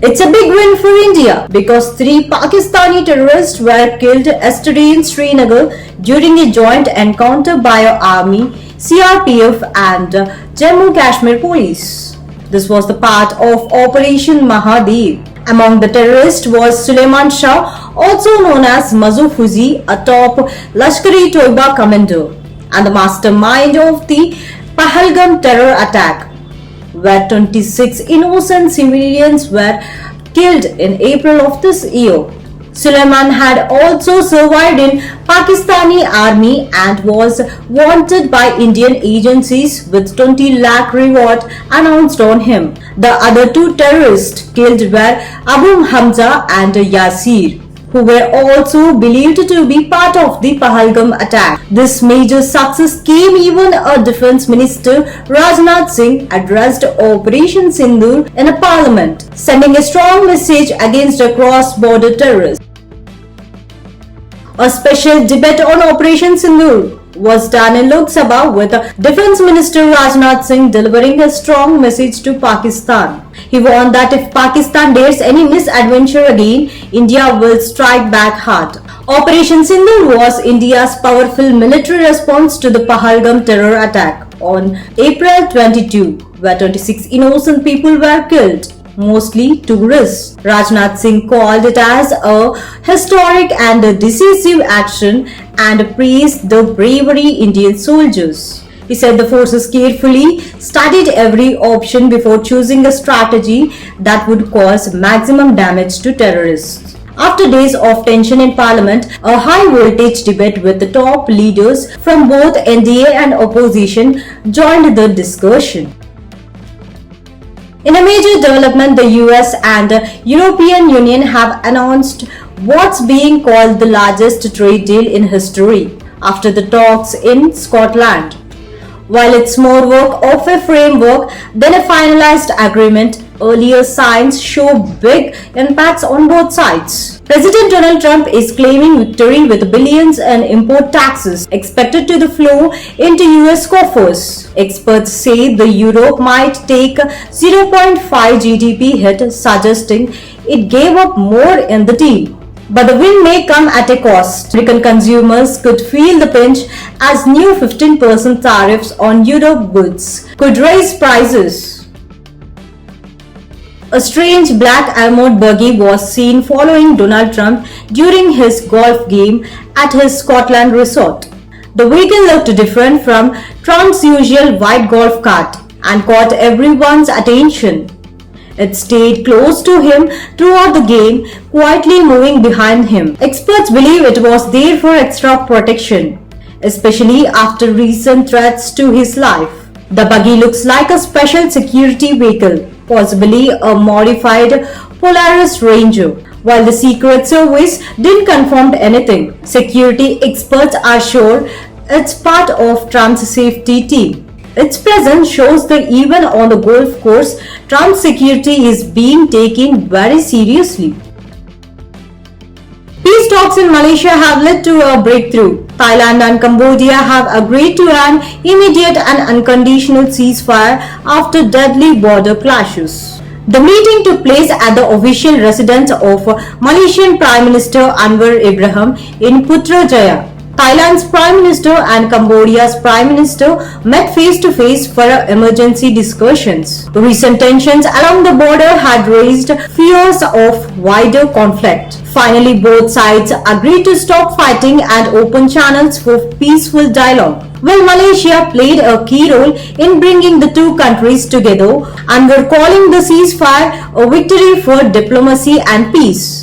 It's a big win for India because three Pakistani terrorists were killed yesterday in Srinagar during a joint encounter by our army, CRPF and Jammu Kashmir police. This was the part of Operation Mahadev. Among the terrorists was Suleiman Shah, also known as Mazu Fuzi, a top Lashkar-e-Toiba commander and the mastermind of the Pahalgam terror attack, where 26 innocent civilians were killed in April of this year. Suleiman had also survived in Pakistani army and was wanted by Indian agencies with 20 lakh reward announced on him. The other two terrorists killed were Abu Hamza and Yasir, who were also believed to be part of the Pahalgam attack. This major success came even a defense minister, Rajnath Singh, addressed Operation Sindoor in a parliament, sending a strong message against cross-border terrorists. A special debate on Operation Sindoor was done in Lok Sabha with Defence Minister Rajnath Singh delivering a strong message to Pakistan. He warned that if Pakistan dares any misadventure again, India will strike back hard. Operation Sindoor was India's powerful military response to the Pahalgam terror attack on April 22, where 26 innocent people were killed, mostly tourists. Rajnath Singh called it as a historic and decisive action and praised the bravery Indian soldiers. He said the forces carefully studied every option before choosing a strategy that would cause maximum damage to terrorists. After days of tension in Parliament, a high-voltage debate with the top leaders from both NDA and opposition joined the discussion. In a major development, the US and European Union have announced what's being called the largest trade deal in history after the talks in Scotland. While it's more work of a framework than a finalized agreement, earlier signs show big impacts on both sides. President Donald Trump is claiming victory with billions in import taxes expected to flow into US coffers. Experts say the Europe might take 0.5 GDP hit, suggesting it gave up more in the deal. But the win may come at a cost. American consumers could feel the pinch as new 15% tariffs on Europe goods could raise prices. A strange black armored buggy was seen following Donald Trump during his golf game at his Scotland resort. The vehicle looked different from Trump's usual white golf cart and caught everyone's attention. It stayed close to him throughout the game, quietly moving behind him. Experts believe it was there for extra protection, especially after recent threats to his life. The buggy looks like a special security vehicle, possibly a modified Polaris Ranger. While the Secret Service didn't confirm anything, security experts are sure it's part of Trump's safety team. Its presence shows that even on the golf course, Trump's security is being taken very seriously. Peace talks in Malaysia have led to a breakthrough. Thailand and Cambodia have agreed to an immediate and unconditional ceasefire after deadly border clashes. The meeting took place at the official residence of Malaysian Prime Minister Anwar Ibrahim in Putrajaya. Thailand's Prime Minister and Cambodia's Prime Minister met face-to-face for emergency discussions. Recent tensions along the border had raised fears of wider conflict. Finally, both sides agreed to stop fighting and open channels for peaceful dialogue. Well, Malaysia played a key role in bringing the two countries together and were calling the ceasefire a victory for diplomacy and peace.